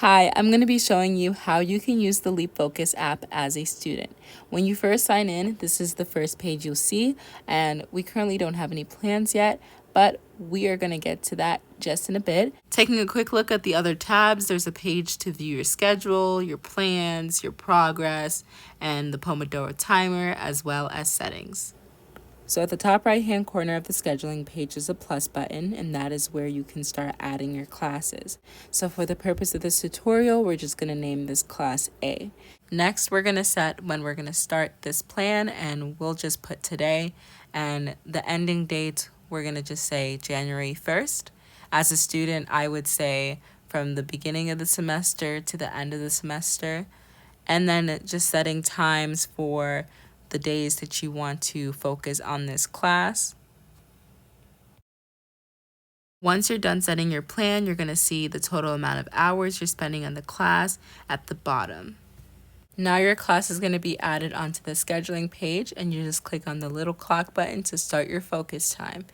Hi, I'm going to be showing you how you can use the Leap Focus app as a student. When you first sign in, this is the first page you'll see, and we currently don't have any plans yet, but we are going to get to that just in a bit. Taking a quick look at the other tabs, there's a page to view your schedule, your plans, your progress, and the Pomodoro timer, as well as settings. So at the top right hand corner of the scheduling page is a plus button, and that is where you can start adding your classes. So for the purpose of this tutorial, we're just going to name this class A. Next, we're going to set when we're going to start this plan, and we'll just put today, and the ending date, we're going to just say January 1st. As a student, I would say from the beginning of the semester to the end of the semester, and then just setting times for the days that you want to focus on this class. Once you're done setting your plan, you're going to see the total amount of hours you're spending on the class at the bottom. Now your class is going to be added onto the scheduling page, and you just click on the little clock button to start your focus time.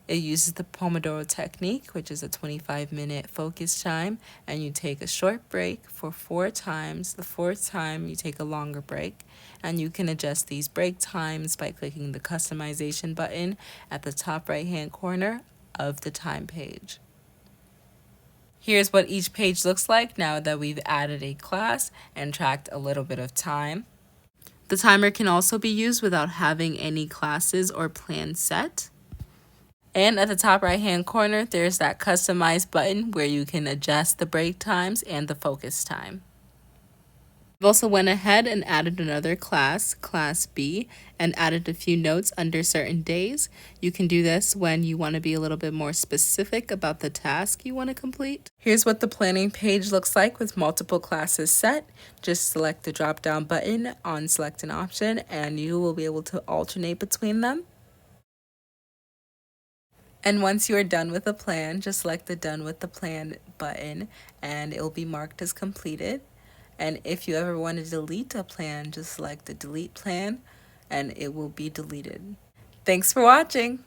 It uses the Pomodoro technique, which is a 25-minute focus time, and you take a short break for 4 times. The 4th time, you take a longer break, and you can adjust these break times by clicking the customization button at the top right-hand corner of the time page. Here's what each page looks like now that we've added a class and tracked a little bit of time. The timer can also be used without having any classes or plans set. And at the top right hand corner, there's that customize button where you can adjust the break times and the focus time. I've also went ahead and added another class, Class B, and added a few notes under certain days. You can do this when you want to be a little bit more specific about the task you want to complete. Here's what the planning page looks like with multiple classes set. Just select the drop down button on select an option, and you will be able to alternate between them. And once you are done with the plan, just select the Done with the Plan button, and it will be marked as completed. And if you ever want to delete a plan, just select the Delete Plan, and it will be deleted. Thanks for watching!